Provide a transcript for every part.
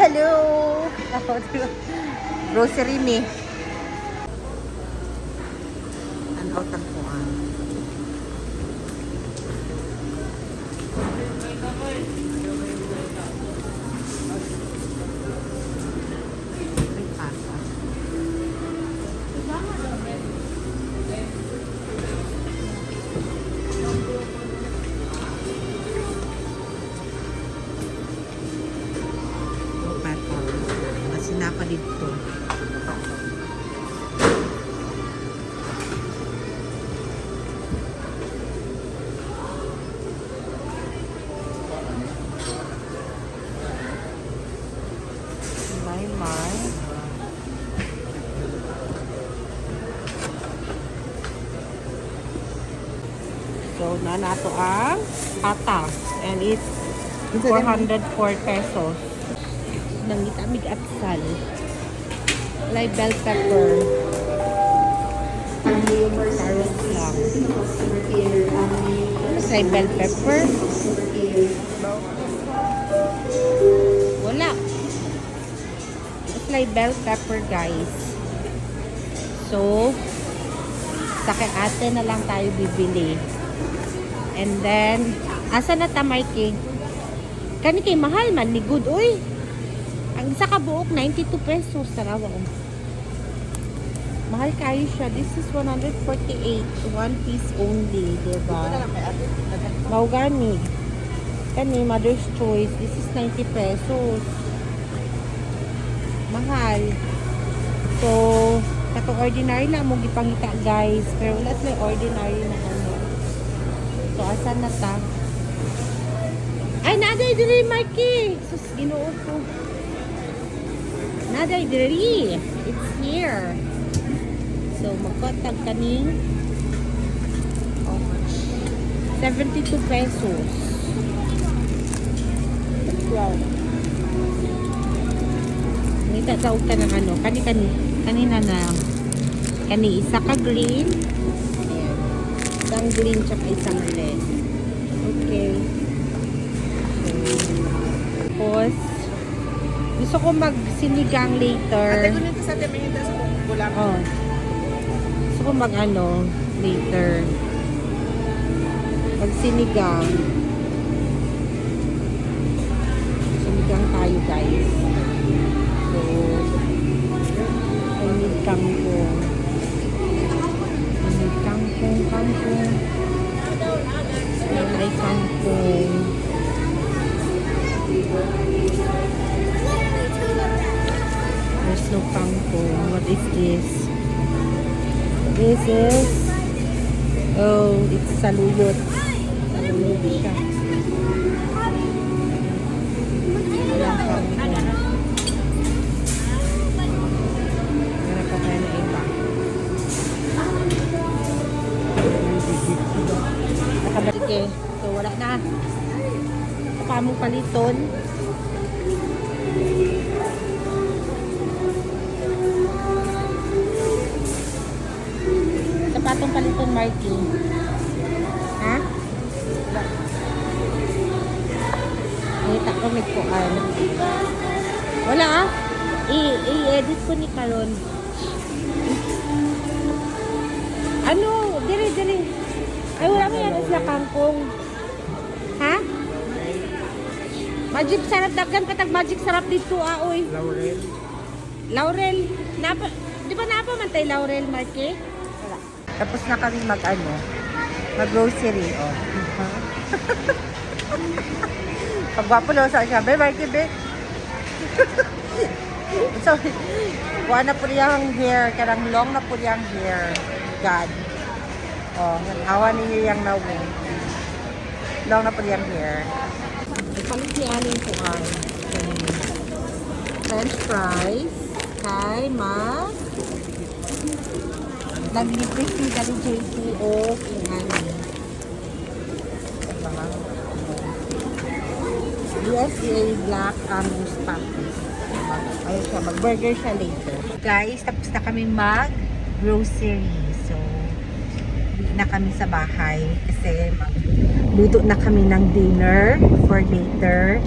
hello! Grocery me. Ang outang ko pa dito. May. So, nato ang patas. And it's 404 pesos. Nangita mig atsal. Like bell pepper. Carrots lang. Like bell pepper. Wala. It's like bell pepper, guys. So, sa kay ate na lang tayo bibili. And then, asa na tamay kay? Kani kay mahal man ni good, uy. Ang isa ka buok, 92 pesos. Tarawa ko. Mahal kayo siya. This is 148. One piece only. Diba? Maugani. Kani, Mother's Choice. This is 90 pesos. Mahal. So, kato ordinary lang mo gipangita, guys. Pero wala sila ordinary na ano. So, asan na ta? Ay, naday dili, Mikey! Sus, ginoo ko. Naday diri. It's here. So, magkotag kaning 72 pesos. Wow. Nita taog ka ng ano. Kanina na. Kani isa ka green. Ayan. Isang green tsaka isang red. Okay. Tapos, gusto ko mag-sinigang later. Ate ko nito sa teminita sa bulang. Oh. Gusto ko mag-ano later. Mag-sinigang. Sinigang tayo, guys. So, I need kangkong. I need kangkong. Ay, kangkong. There's no kangkong. What is this? This is it's saluyot. Saluyot siya. Walang kangkong. Meron pa kaya na iba. Sige. So wala na. Pamong paliton. Sapatong paliton, Marky. Ha? Nakita ko may kuan. Wala ah. I-edit ko ni Karon. Ano? Dire. Ay, wala mo yan sila kangkong. Ha? Magic sarap. Daggan katag magic sarap dito, oy. Laurel. Napa, di ba napa man tayo Laurel, Marky? Wala. Tapos na kami mag-grocery. Oh. Pagwapo lang sa siya. Be, Marky, be. Sorry. Kuha na po niyang hair. Karang long na po niyang hair. God. Oh, awa niyo yung nawi. Long na po niyang hair. Palit ni Aling po ang French fries. Kay nag-request ni Daddy JP o Ani. USA Black Angus Patties. Ayun siya, mag-burger siya later. Guys, tapos na kami mag-grocery. So, na kami sa bahay kasi magluto na kami ng dinner for later.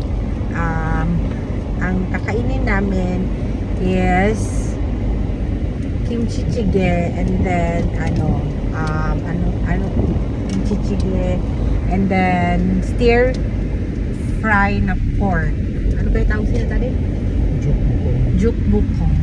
ang kakainin namin is kimchi jjigae and then kimchi jjigae and then stir fry na pork. Ano ba yung tawag sila tadi? Jukbukong.